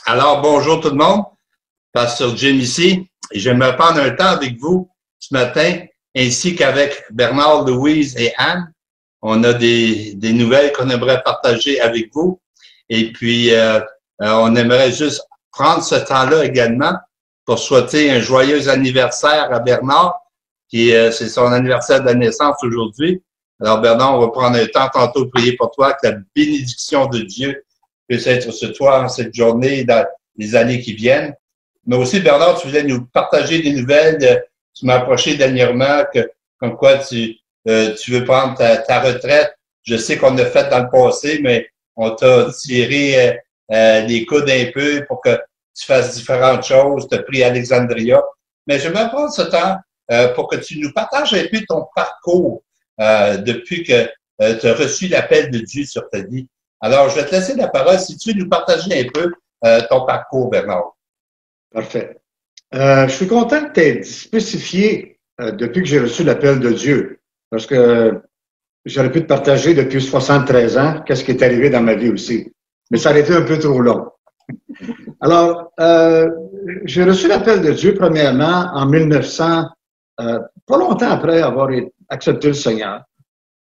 Alors, bonjour tout le monde. Pasteur Jim ici. J'aimerais prendre un temps avec vous ce matin, ainsi qu'avec Bernard, Louise et Anne. On a des nouvelles qu'on aimerait partager avec vous. Et puis, on aimerait juste prendre ce temps-là également pour souhaiter un joyeux anniversaire à Bernard, c'est son anniversaire de naissance aujourd'hui. Alors, Bernard, on va prendre un temps tantôt de prier pour toi, que la bénédiction de Dieu puisse être sur toi en cette journée et dans les années qui viennent. Mais aussi, Bernard, tu voulais nous partager des nouvelles. Tu m'as approché dernièrement comme quoi tu veux prendre ta retraite. Je sais qu'on l'a fait dans le passé, mais on t'a tiré les coudes un peu pour que tu fasses différentes choses. Tu as pris Alexandria. Mais je vais prendre ce temps pour que tu nous partages un peu ton parcours depuis que tu as reçu l'appel de Dieu sur ta vie. Alors, je vais te laisser la parole si tu veux nous partager un peu ton parcours, Bernard. Parfait. Je suis content que tu aies spécifié depuis que j'ai reçu l'appel de Dieu, parce que j'aurais pu te partager depuis 73 ans qu'est-ce qui est arrivé dans ma vie aussi. Mais ça aurait été un peu trop long. Alors, j'ai reçu l'appel de Dieu premièrement en 1900, pas longtemps après avoir accepté le Seigneur,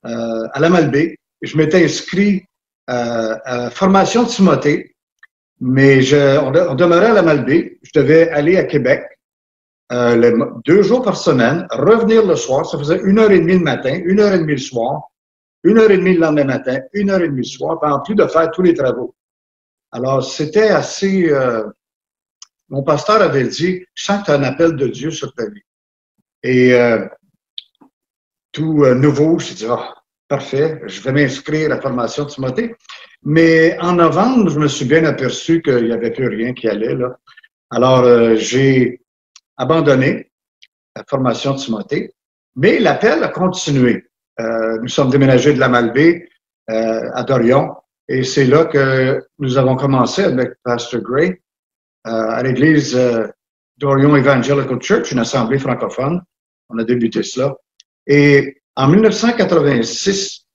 à la Malbaie. Je m'étais inscrit à formation de Timothée, mais on demeurait à la Malbaie. Je devais aller à Québec 2 jours par semaine, revenir le soir. Ça faisait 1h30 le matin, 1h30 le soir, 1h30 le lendemain matin, 1h30 le soir, en plus de faire tous les travaux. Alors, c'était assez... mon pasteur avait dit, je sens que tu as un appel de Dieu sur ta vie. Et tout nouveau, je me suis dit, parfait, je vais m'inscrire à la formation de Timothée. Mais en novembre, je me suis bien aperçu qu'il n'y avait plus rien qui allait, là. Alors, j'ai abandonné la formation de Timothée, mais l'appel a continué. Nous sommes déménagés de la Malbaie à Dorion, et c'est là que nous avons commencé avec Pastor Gray à l'église Dorion Evangelical Church, une assemblée francophone. On a débuté cela. Et en 1986,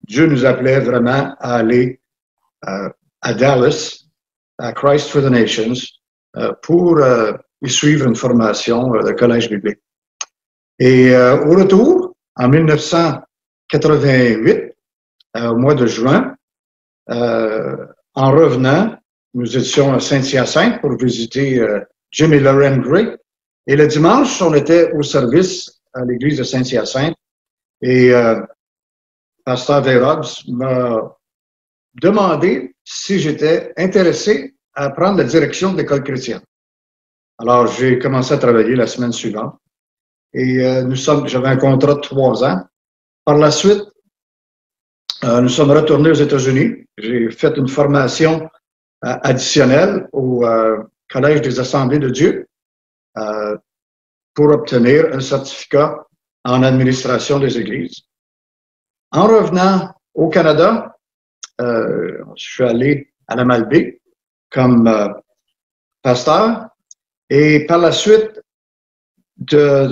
Dieu nous appelait vraiment à aller à Dallas, à Christ for the Nations, pour y suivre une formation de collège biblique. Et au retour, en 1988, au mois de juin, en revenant, nous étions à Saint-Hyacinthe pour visiter Jim et Lauren Gray. Et le dimanche, on était au service à l'église de Saint-Hyacinthe. Et Pasteur Veyrobs m'a demandé si j'étais intéressé à prendre la direction de l'école chrétienne. Alors, j'ai commencé à travailler la semaine suivante. Et j'avais un contrat de 3 ans. Par la suite, nous sommes retournés aux États-Unis. J'ai fait une formation additionnelle au Collège des Assemblées de Dieu pour obtenir un certificat en administration des églises. En revenant au Canada, je suis allé à la Malbaie comme pasteur. Et par la suite, de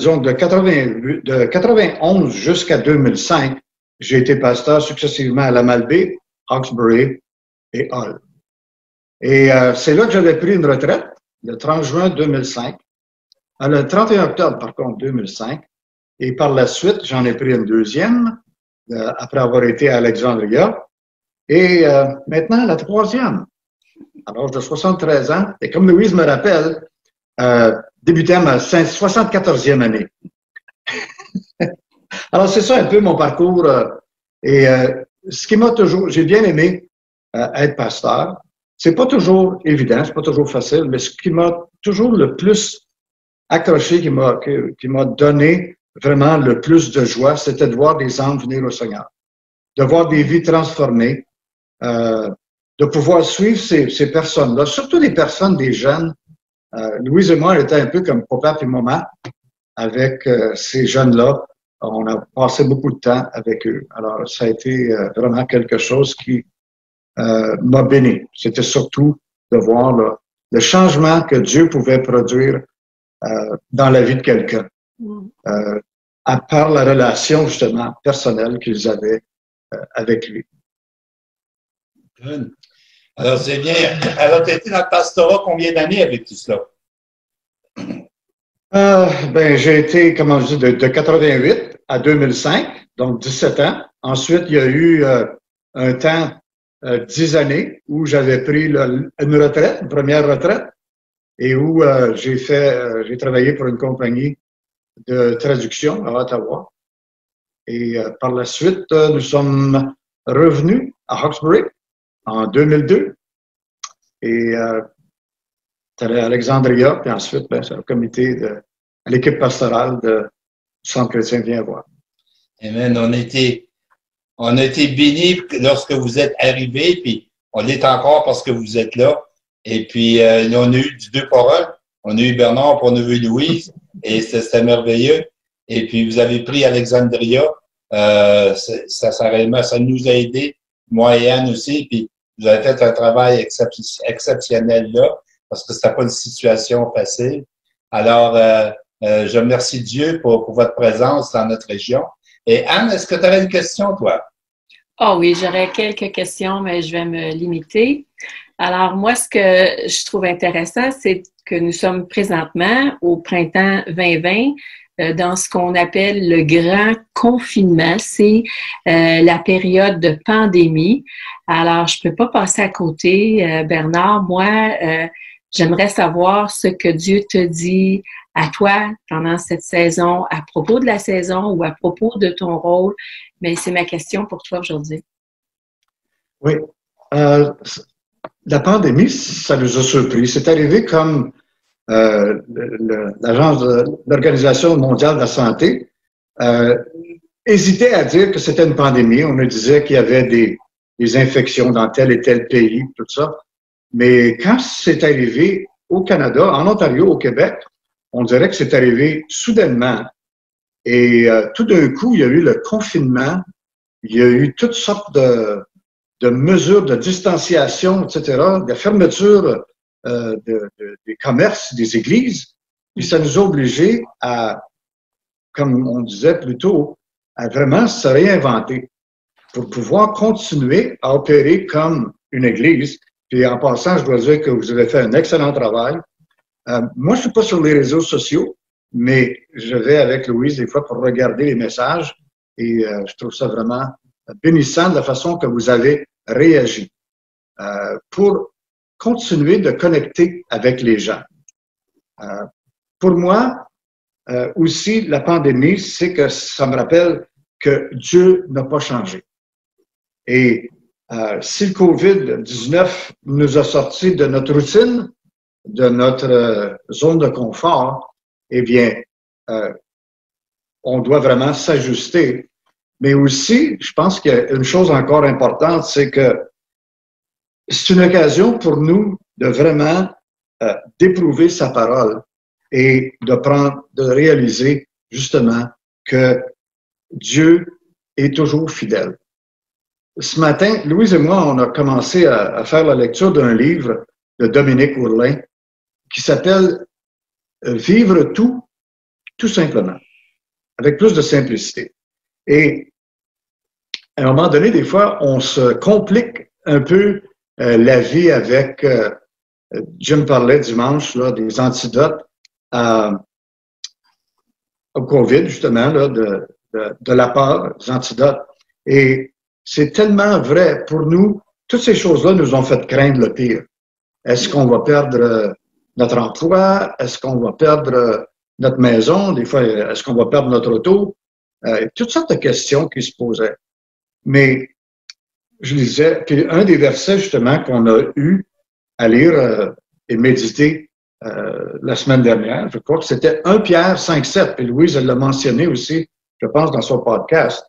91 jusqu'à 2005, j'ai été pasteur successivement à la Malbaie, Hawkesbury et Hull. Et c'est là que j'avais pris une retraite, le 30 juin 2005. Le 31 octobre, par contre, 2005. Et par la suite, j'en ai pris une deuxième, après avoir été à Alexandria. Et maintenant, la troisième, à l'âge de 73 ans. Et comme Louise me rappelle, débutant ma 74e année. Alors, c'est ça un peu mon parcours. Et ce qui m'a toujours... J'ai bien aimé être pasteur. C'est pas toujours évident, c'est pas toujours facile, mais ce qui m'a toujours le plus accroché, qui m'a donné vraiment le plus de joie, c'était de voir des âmes venir au Seigneur, de voir des vies transformées, de pouvoir suivre ces personnes-là, surtout des personnes, des jeunes. Louise et moi, on était un peu comme papa et maman avec ces jeunes-là. On a passé beaucoup de temps avec eux. Alors, ça a été vraiment quelque chose qui m'a béni. C'était surtout de voir le changement que Dieu pouvait produire dans la vie de quelqu'un, à part la relation, justement, personnelle qu'ils avaient avec lui. Alors, c'est bien. Alors, tu as été dans le pastorat combien d'années avec tout cela? Ben, j'ai été, comment je dis, de 88 à 2005, donc 17 ans. Ensuite, il y a eu un temps, 10 années, où j'avais pris une retraite, une première retraite, et où j'ai travaillé pour une compagnie de traduction à Ottawa. Et par la suite, nous sommes revenus à Hawkesbury en 2002. Et allé à Alexandria, puis ensuite, ben, c'est le comité à l'équipe pastorale du Centre chrétien Viens voir. Amen. On a été bénis lorsque vous êtes arrivés, puis on l'est encore parce que vous êtes là. Et puis, on a eu du 2 pour 1. On a eu Bernard, puis on a eu Louise, et c'était merveilleux. Et puis, vous avez pris Alexandria. Ça nous a aidés, moi et Anne aussi, puis vous avez fait un travail exceptionnel là, parce que c'était pas une situation facile. Alors, je remercie Dieu pour votre présence dans notre région. Et Anne, est-ce que tu avais une question, toi? Ah oui, j'aurais quelques questions, mais je vais me limiter. Alors, moi, ce que je trouve intéressant, c'est que nous sommes présentement au printemps 2020 dans ce qu'on appelle le grand confinement. C'est la période de pandémie. Alors, je peux pas passer à côté. Bernard, moi, j'aimerais savoir ce que Dieu te dit à toi pendant cette saison, à propos de la saison ou à propos de ton rôle. Mais c'est ma question pour toi aujourd'hui. Oui. La pandémie, ça nous a surpris. C'est arrivé comme l'Organisation mondiale de la santé hésitait à dire que c'était une pandémie. On nous disait qu'il y avait des infections dans tel et tel pays, tout ça. Mais quand c'est arrivé au Canada, en Ontario, au Québec, on dirait que c'est arrivé soudainement. Et tout d'un coup, il y a eu le confinement, il y a eu toutes sortes de mesures de distanciation, etc., de fermeture des commerces, des églises. Puis ça nous a obligés à, comme on disait plus tôt, à vraiment se réinventer pour pouvoir continuer à opérer comme une église. Puis en passant, je dois dire que vous avez fait un excellent travail. Moi, je suis pas sur les réseaux sociaux, mais je vais avec Louise des fois pour regarder les messages et je trouve ça vraiment bénissant de la façon que vous avez réagi pour continuer de connecter avec les gens. Pour moi, aussi, la pandémie, c'est que ça me rappelle que Dieu n'a pas changé. Et si le COVID-19 nous a sortis de notre routine, de notre zone de confort, eh bien, on doit vraiment s'ajuster. Mais aussi, je pense qu'il y a une chose encore importante, c'est que c'est une occasion pour nous de vraiment d'éprouver sa parole et de réaliser justement que Dieu est toujours fidèle. Ce matin, Louise et moi, on a commencé à faire la lecture d'un livre de Dominique Ourlin qui s'appelle Vivre tout simplement, avec plus de simplicité. Et à un moment donné, des fois, on se complique un peu la vie avec, Jim parlait dimanche, là, des antidotes au COVID, justement, là, de la peur, des antidotes. Et c'est tellement vrai pour nous, toutes ces choses-là nous ont fait craindre le pire. Est-ce qu'on va perdre notre emploi? Est-ce qu'on va perdre notre maison? Des fois, est-ce qu'on va perdre notre auto? Toutes sortes de questions qui se posaient. Mais je lisais, puis un des versets justement qu'on a eu à lire et méditer la semaine dernière, je crois que c'était 1 Pierre 5,7, puis Louise, elle l'a mentionné aussi, je pense, dans son podcast.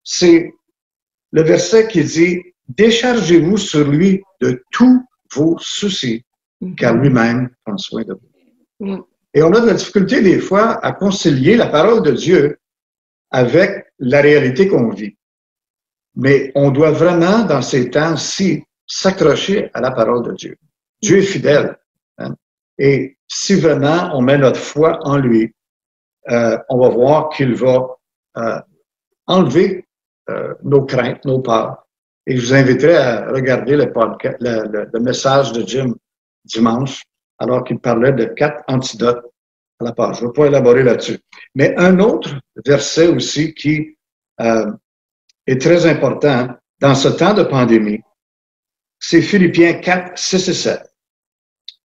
C'est le verset qui dit « Déchargez-vous sur lui de tous vos soucis, car lui-même prend soin de vous. » Et on a de la difficulté des fois à concilier la parole de Dieu avec la réalité qu'on vit. Mais on doit vraiment, dans ces temps-ci, s'accrocher à la parole de Dieu. Dieu est fidèle. Hein? Et si vraiment on met notre foi en lui, on va voir qu'il va enlever nos craintes, nos peurs, Et je vous inviterai à regarder le message de Jim dimanche, alors qu'il parlait de 4 antidotes à la peur. Je ne vais pas élaborer là-dessus. Mais un autre verset aussi qui est très important dans ce temps de pandémie, c'est Philippiens 4, 6 et 7.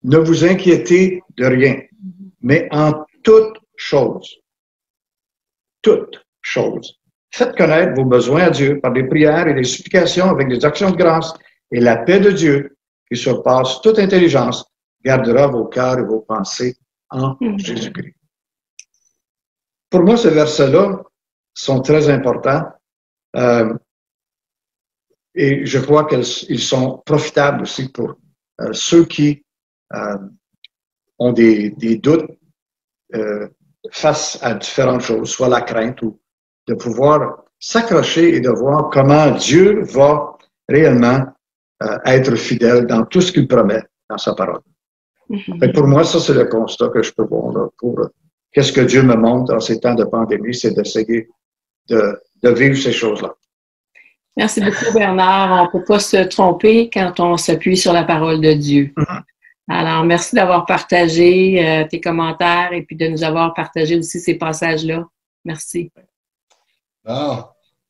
Ne vous inquiétez de rien, mais en toute chose, faites connaître vos besoins à Dieu par des prières et des supplications avec des actions de grâce, et la paix de Dieu, qui surpasse toute intelligence, gardera vos cœurs et vos pensées en Jésus-Christ. Pour moi, ces versets-là sont très importants et je crois qu'ils sont profitables aussi pour ceux qui ont des doutes face à différentes choses, soit la crainte ou de pouvoir s'accrocher et de voir comment Dieu va réellement être fidèle dans tout ce qu'il promet dans sa parole. Et pour moi, ça, c'est le constat que je peux voir là, pour qu'est-ce que Dieu me montre dans ces temps de pandémie, c'est d'essayer de vivre ces choses-là. Merci beaucoup, Bernard. On ne peut pas se tromper quand on s'appuie sur la parole de Dieu. Alors, merci d'avoir partagé tes commentaires et puis de nous avoir partagé aussi ces passages-là. Merci. Bon.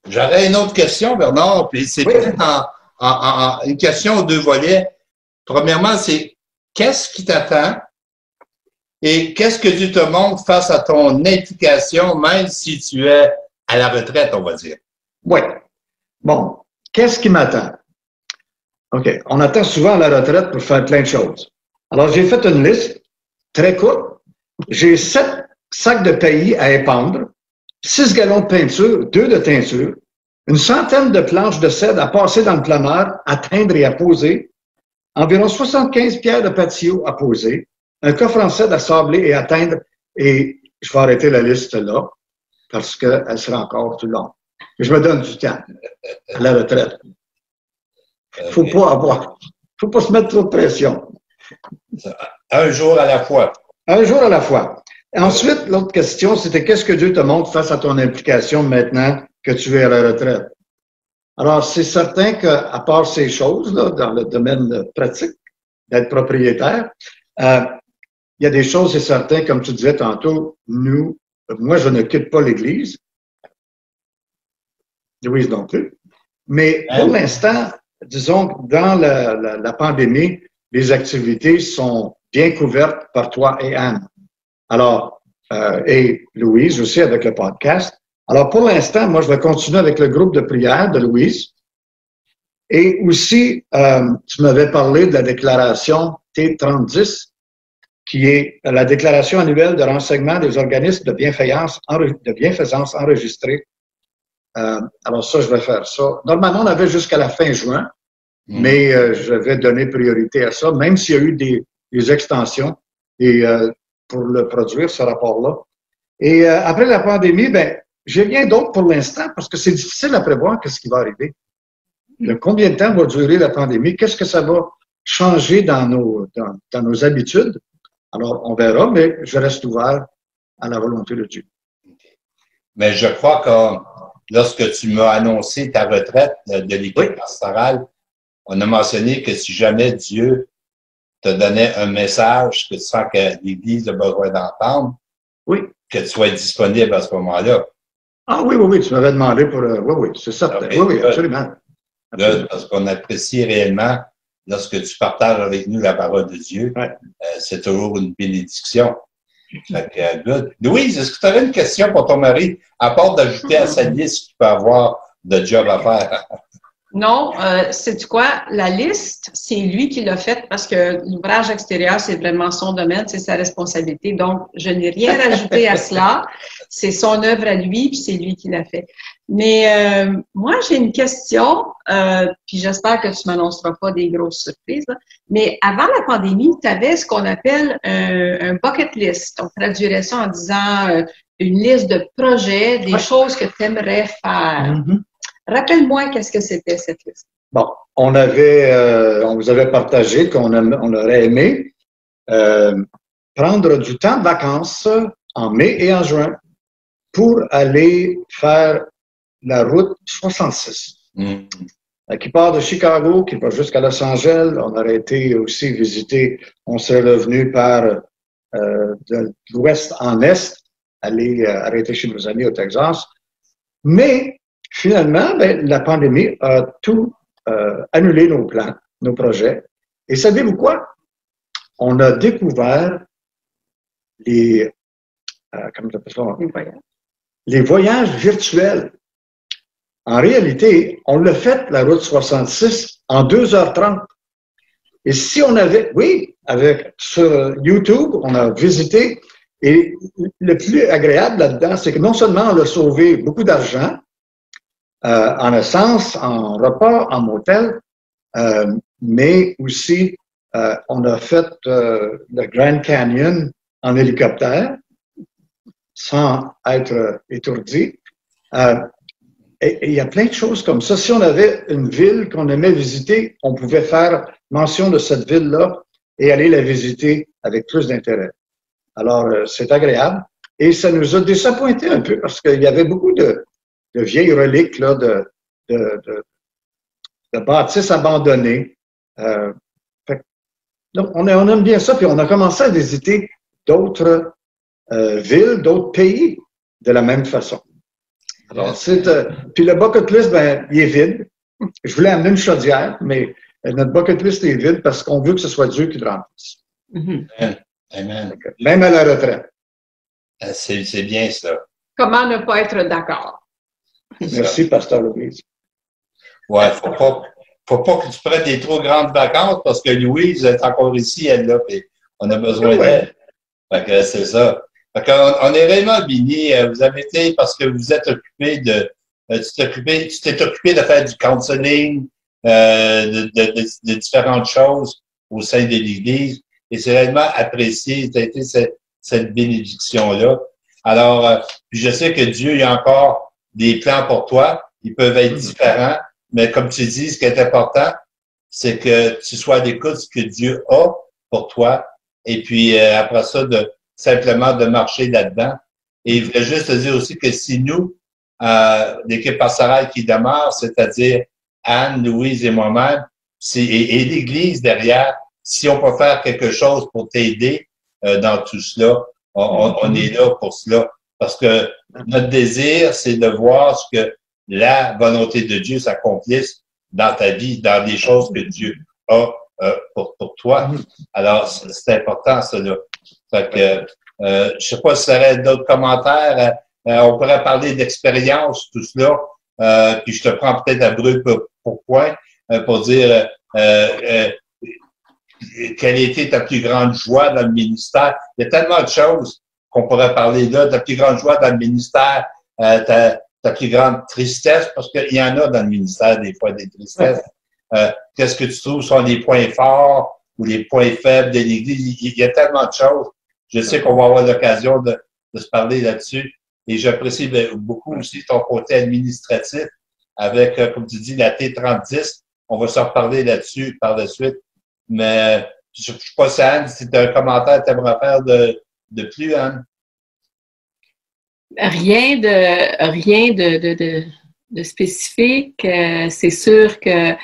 J'aurais une autre question, Bernard, puis c'est peut-être une question aux 2 volets. Premièrement, c'est qu'est-ce qui t'attend et qu'est-ce que Dieu te montre face à ton implication, même si tu es à la retraite, on va dire? Oui. Bon, qu'est-ce qui m'attend? OK. On attend souvent à la retraite pour faire plein de choses. Alors, j'ai fait une liste très courte. J'ai 7 sacs de paillis à épandre, 6 gallons de peinture, 2 de teinture, une centaine de planches de cèdre à passer dans le planeur, à teindre et à poser, environ 75 pierres de patio à poser, un coffre en cèdre à sabler et à teindre, et je vais arrêter la liste là, parce qu'elle sera encore tout longue. Je me donne du temps à la retraite. Faut pas se mettre trop de pression. Un jour à la fois. Un jour à la fois. Ensuite, l'autre question, c'était qu'est-ce que Dieu te montre face à ton implication maintenant que tu es à la retraite? Alors, c'est certain qu'à part ces choses-là, dans le domaine pratique, d'être propriétaire, il y a des choses, c'est certain, comme tu disais tantôt, moi, je ne quitte pas l'Église. Louise non plus. Mais pour l'instant, disons que dans la pandémie, les activités sont bien couvertes par toi et Anne. Alors, et Louise aussi avec le podcast. Alors, pour l'instant, moi, je vais continuer avec le groupe de prière de Louise. Et aussi, tu m'avais parlé de la déclaration T3010, qui est la déclaration annuelle de renseignement des organismes de bienfaisance enregistrés. Alors ça, je vais faire ça. Normalement, on avait jusqu'à la fin juin, mais je vais donner priorité à ça, même s'il y a eu des extensions pour le produire, ce rapport-là. Et après la pandémie, ben, j'ai rien d'autre pour l'instant parce que c'est difficile à prévoir qu'est-ce qui va arriver. Combien de temps va durer la pandémie? Qu'est-ce que ça va changer dans nos habitudes? Alors, on verra, mais je reste ouvert à la volonté de Dieu. Mais je crois que lorsque tu m'as annoncé ta retraite de l'équipe pastorale, on a mentionné que si jamais Dieu te donnait un message que tu sens que l'Église a besoin d'entendre, que tu sois disponible à ce moment-là. Ah oui, tu m'avais demandé pour... oui, c'est certain. Okay. Oui, absolument. Là, parce qu'on apprécie réellement, lorsque tu partages avec nous la parole de Dieu, c'est toujours une bénédiction. Fait que, good. Louise, est-ce que tu avais une question pour ton mari, à part d'ajouter à sa liste qu'il peut avoir de job à faire? Non, sais-tu quoi? La liste, c'est lui qui l'a faite parce que l'ouvrage extérieur, c'est vraiment son domaine, c'est sa responsabilité. Donc, je n'ai rien rajouté à cela. C'est son œuvre à lui, puis c'est lui qui l'a fait. Mais moi, j'ai une question, puis j'espère que tu ne m'annonceras pas des grosses surprises. Là. Mais avant la pandémie, tu avais ce qu'on appelle un bucket list. On traduirait ça en disant une liste de projets, des choses que tu aimerais faire. Rappelle-moi qu'est-ce que c'était cette liste. Bon, on vous avait partagé qu'on aurait aimé prendre du temps de vacances en mai et en juin pour aller faire la route 66. qui part de Chicago, qui va jusqu'à Los Angeles. On aurait été aussi visiter, on serait revenu par de l'ouest en est, aller arrêter chez nos amis au Texas. Mais finalement, ben, la pandémie a tout annulé nos plans, nos projets. Et savez-vous quoi? On a découvert les, comment on appelle ça? Les voyages virtuels. En réalité, on l'a fait, la route 66, en 2h30. Et si on avait, oui, sur YouTube, on a visité, et le plus agréable là-dedans, c'est que non seulement on a sauvé beaucoup d'argent, en essence, en repas, en motel, mais aussi, on a fait le Grand Canyon en hélicoptère, sans être étourdi. Et il y a plein de choses comme ça. Si on avait une ville qu'on aimait visiter, on pouvait faire mention de cette ville-là et aller la visiter avec plus d'intérêt. Alors, c'est agréable. Et ça nous a désappointé un peu parce qu'il y avait beaucoup de vieilles reliques là, de bâtisses abandonnées. Donc, on aime bien ça. Puis on a commencé à visiter d'autres villes, d'autres pays de la même façon. Alors, puis le bucket list, ben, il est vide. Je voulais amener une chaudière, mais notre bucket list est vide parce qu'on veut que ce soit Dieu qui le remplisse. Amen. Amen. Même à la retraite. C'est bien ça. Comment ne pas être d'accord? Merci, Pasteur Louise. Ouais, faut pas que tu prennes des trop grandes vacances parce que Louise est encore ici, elle là, puis on a besoin d'elle. Fait que c'est ça. Fait qu'on est vraiment bénis. Vous avez été parce que vous êtes occupé tu t'es occupé de faire du counseling, de différentes choses au sein de l'Église. Et c'est réellement apprécié. Ça a été cette bénédiction-là. Alors, puis je sais que Dieu, il y a encore des plans pour toi. Ils peuvent être différents. Mais comme tu dis, ce qui est important, c'est que tu sois à l'écoute de ce que Dieu a pour toi. Et puis, après ça, simplement de marcher là-dedans. Et je voulais juste te dire aussi que si nous, l'équipe pastorale qui demeure, c'est-à-dire Anne, Louise et moi-même, et l'Église derrière, si on peut faire quelque chose pour t'aider dans tout cela, on est là pour cela. Parce que notre désir, c'est de voir ce que la volonté de Dieu s'accomplisse dans ta vie, dans les choses que Dieu a pour toi. Alors, c'est important, cela. Fait que, je sais pas si tu aurais d'autres commentaires. On pourrait parler d'expérience, tout cela. Puis je te prends peut-être à brûle pour point pour dire quelle était ta plus grande joie dans le ministère. Il y a tellement de choses qu'on pourrait parler là. Ta plus grande joie dans le ministère, ta plus grande tristesse, parce qu'il y en a dans le ministère des fois des tristesses. Qu'est-ce que tu trouves sont les points forts ou les points faibles de l'Église? Il y a tellement de choses. Je sais qu'on va avoir l'occasion de se parler là-dessus. Et j'apprécie beaucoup aussi ton côté administratif avec, comme tu dis, la T3010. On va se reparler là-dessus par la suite. Mais je ne sais pas si Anne, si tu as un commentaire que tu aimerais faire de plus, Anne? Rien de spécifique. C'est sûr que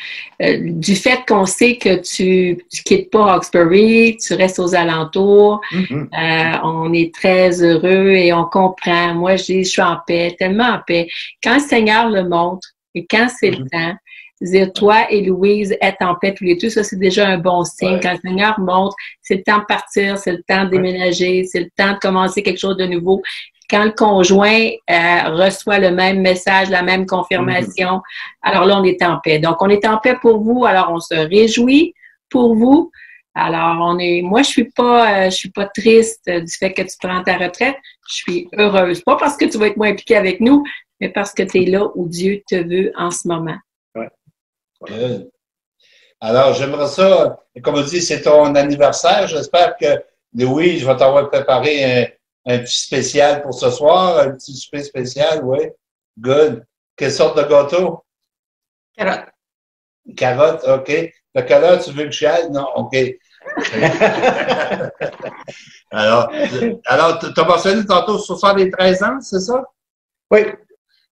du fait qu'on sait que tu quittes pas Hawkesbury, tu restes aux alentours, on est très heureux et on comprend. Moi, je suis en paix, tellement en paix. Quand le Seigneur le montre et quand c'est le temps, dire toi et Louise êtes en paix tous les deux, ça c'est déjà un bon signe. Quand le Seigneur montre, c'est le temps de partir, c'est le temps de déménager, c'est le temps de commencer quelque chose de nouveau. Quand le conjoint reçoit le même message, la même confirmation, alors là, on est en paix. Donc, on est en paix pour vous. Alors, on se réjouit pour vous. Alors, moi, je suis pas triste du fait que tu prends ta retraite. Je suis heureuse. Pas parce que tu vas être moins impliqué avec nous, mais parce que tu es là où Dieu te veut en ce moment. Ouais. Alors, j'aimerais ça, comme on dit, c'est ton anniversaire. J'espère que, Louis, je vais t'avoir préparé un petit spécial pour ce soir, un petit souper spécial, oui. Good. Quelle sorte de gâteau? Carotte. Carotte, OK. De quelle heure tu veux que je aille? Non, OK. Alors, tu as mentionné tantôt 73 ans, c'est ça? Oui.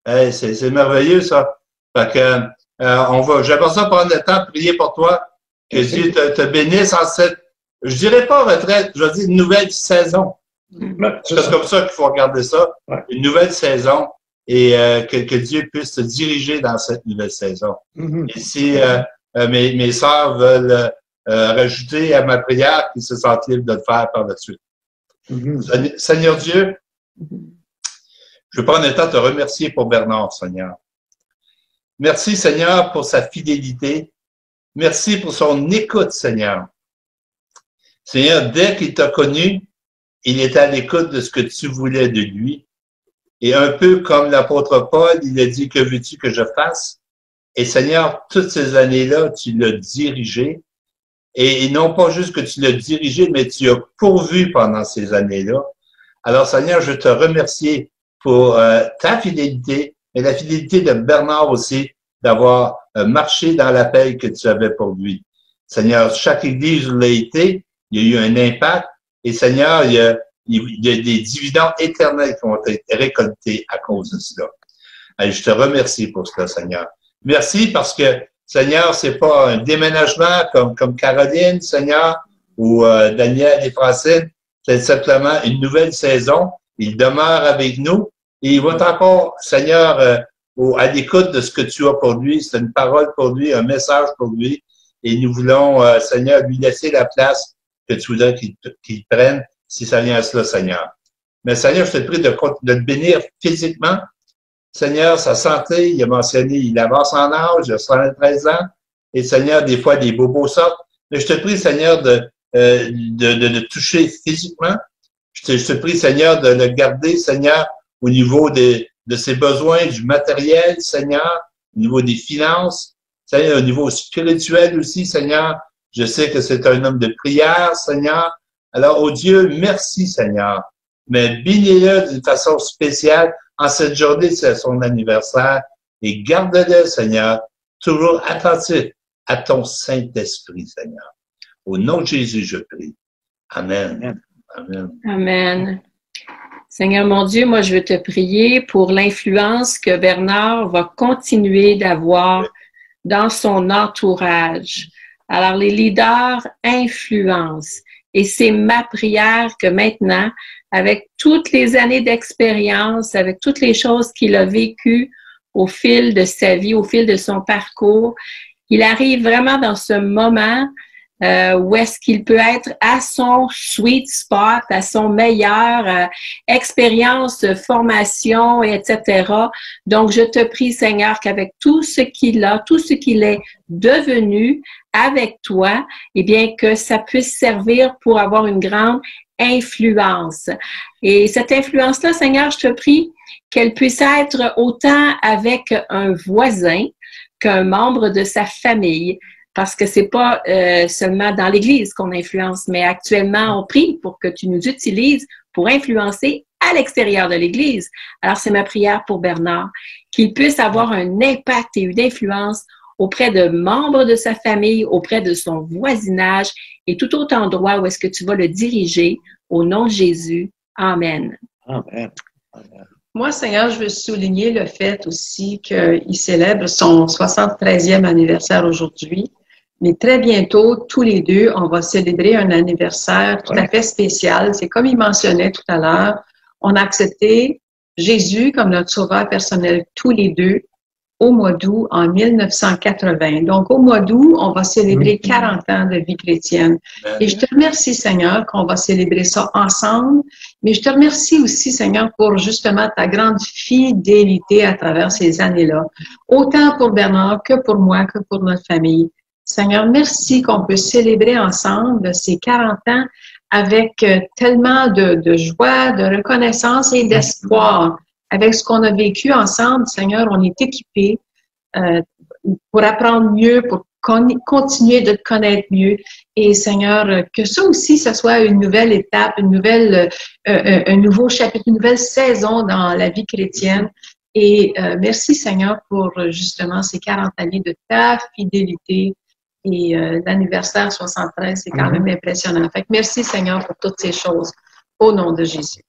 Hey, c'est merveilleux, ça. Fait que, J'aimerais ça prendre le temps de prier pour toi. Que Merci. Dieu te bénisse en cette, je dirais pas retraite, je vais dire une nouvelle saison. C'est comme ça qu'il faut regarder ça. Ouais. Une nouvelle saison et que Dieu puisse te diriger dans cette nouvelle saison. Et si mes sœurs veulent rajouter à ma prière, qu'ils se sentent libres de le faire par la suite. Seigneur Dieu, je veux prendre le temps de te remercier pour Bernard, Seigneur. Merci, Seigneur, pour sa fidélité. Merci pour son écoute, Seigneur. Seigneur, dès qu'il t'a connu, il était à l'écoute de ce que tu voulais de lui. Et un peu comme l'apôtre Paul, il a dit, que veux-tu que je fasse? Et Seigneur, toutes ces années-là, tu l'as dirigé. Et non pas juste que tu l'as dirigé, mais tu as pourvu pendant ces années-là. Alors, Seigneur, je te remercie pour ta fidélité et la fidélité de Bernard aussi, d'avoir marché dans l'appel que tu avais pour lui. Seigneur, chaque église où il a été, il y a eu un impact. Et Seigneur, il y a des dividendes éternels qui ont été récoltés à cause de cela. Et je te remercie pour cela, Seigneur. Merci parce que, Seigneur, c'est pas un déménagement comme Caroline, Seigneur, ou Daniel et Francine. C'est simplement une nouvelle saison. Il demeure avec nous et il va être encore, Seigneur, à l'écoute de ce que tu as pour lui. C'est une parole pour lui, un message pour lui. Et nous voulons, Seigneur, lui laisser la place que tu voudrais qu'il prenne si ça vient à cela, Seigneur. Mais Seigneur, je te prie de le bénir physiquement. Seigneur, sa santé, il a mentionné, il avance en âge, il a 73 ans. Et Seigneur, des fois, des bobos sortent. Mais je te prie, Seigneur, de le toucher physiquement. Je te prie, Seigneur, de le garder, Seigneur, au niveau de ses besoins, du matériel, Seigneur, au niveau des finances, Seigneur, au niveau spirituel aussi, Seigneur. Je sais que c'est un homme de prière, Seigneur. Alors, oh Dieu, merci, Seigneur. Mais bénis-le d'une façon spéciale en cette journée, c'est son anniversaire. Et garde-le, Seigneur, toujours attentif à ton Saint-Esprit, Seigneur. Au nom de Jésus, je prie. Amen. Amen. Amen. Seigneur mon Dieu, moi je veux te prier pour l'influence que Bernard va continuer d'avoir dans son entourage. Alors les leaders influencent. Et c'est ma prière que maintenant, avec toutes les années d'expérience, avec toutes les choses qu'il a vécues au fil de sa vie, au fil de son parcours, il arrive vraiment dans ce moment où est-ce qu'il peut être à son sweet spot, à son meilleur expérience, formation, etc. Donc, je te prie, Seigneur, qu'avec tout ce qu'il a, tout ce qu'il est devenu avec toi, eh bien, que ça puisse servir pour avoir une grande influence. Et cette influence-là, Seigneur, je te prie qu'elle puisse être autant avec un voisin qu'un membre de sa famille. Parce que c'est pas seulement dans l'Église qu'on influence, mais actuellement, on prie pour que tu nous utilises pour influencer à l'extérieur de l'Église. Alors, c'est ma prière pour Bernard, qu'il puisse avoir un impact et une influence auprès de membres de sa famille, auprès de son voisinage et tout autre endroit où est-ce que tu vas le diriger. Au nom de Jésus. Amen. Amen. Amen. Moi, Seigneur, je veux souligner le fait aussi qu'il célèbre son 73e anniversaire aujourd'hui. Mais très bientôt, tous les deux, on va célébrer un anniversaire tout à fait spécial. C'est comme il mentionnait tout à l'heure, on a accepté Jésus comme notre sauveur personnel tous les deux au mois d'août en 1980. Donc, au mois d'août, on va célébrer 40 ans de vie chrétienne. Et je te remercie, Seigneur, qu'on va célébrer ça ensemble. Mais je te remercie aussi, Seigneur, pour justement ta grande fidélité à travers ces années-là. Autant pour Bernard que pour moi, que pour notre famille. Seigneur, merci qu'on peut célébrer ensemble ces 40 ans avec tellement de joie, de reconnaissance et d'espoir. Avec ce qu'on a vécu ensemble, Seigneur, on est équipés pour apprendre mieux, pour continuer de te connaître mieux. Et Seigneur, que ça aussi, ce soit une nouvelle étape, un nouveau chapitre, une nouvelle saison dans la vie chrétienne. Et merci Seigneur pour justement ces 40 années de ta fidélité. Et l'anniversaire 73, c'est quand même impressionnant. Fait que merci Seigneur pour toutes ces choses. Au nom de Jésus.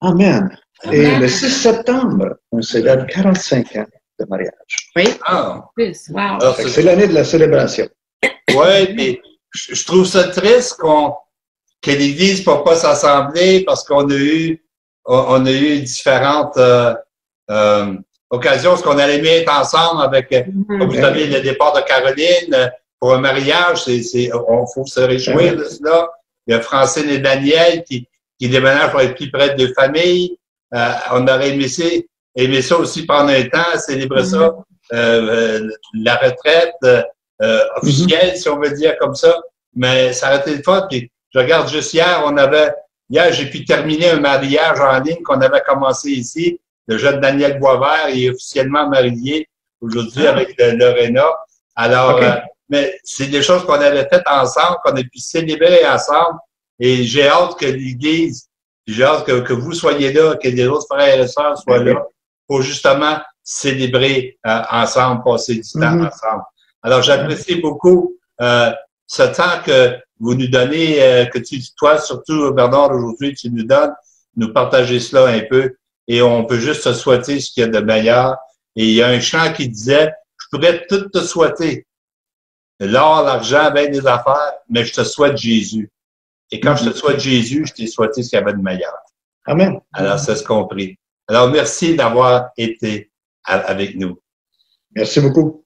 Amen. Et le 6 septembre, on célèbre 45 ans de mariage. Oui. Ah. Wow. Alors, C'est l'année de la célébration. Oui, mais je trouve ça triste que l'Église ne peut pas s'assembler parce qu'on a eu différentes occasions, parce qu'on allait mieux être ensemble avec, comme vous savez, le départ de Caroline pour un mariage, faut se réjouir de cela. Il y a Francine et Daniel qui déménagent pour être plus près de famille. On aurait aimé ça aussi pendant un temps, célébrer ça, la retraite officielle, si on veut dire comme ça, mais ça aurait été le fun. Puis, je regarde juste hier, hier, j'ai pu terminer un mariage en ligne qu'on avait commencé ici. Le jeune Daniel Boisvert est officiellement marié aujourd'hui avec Lorena. Alors, mais c'est des choses qu'on avait faites ensemble, qu'on a pu célébrer ensemble. Et j'ai hâte que l'Église, j'ai hâte que vous soyez là, que les autres frères et sœurs soient là pour justement célébrer ensemble, passer du temps ensemble. Alors, j'apprécie beaucoup ce temps que vous nous donnez, toi, surtout, Bernard, aujourd'hui, tu nous donnes, nous partager cela un peu. Et on peut juste se souhaiter ce qu'il y a de meilleur. Et il y a un chant qui disait, je pourrais tout te souhaiter. L'or, l'argent, bien des affaires, mais je te souhaite Jésus. Et quand je te souhaite Jésus, je t'ai souhaité ce qu'il y avait de meilleur. Amen. Alors, c'est ce qu'on prie. Alors, merci d'avoir été avec nous. Merci beaucoup.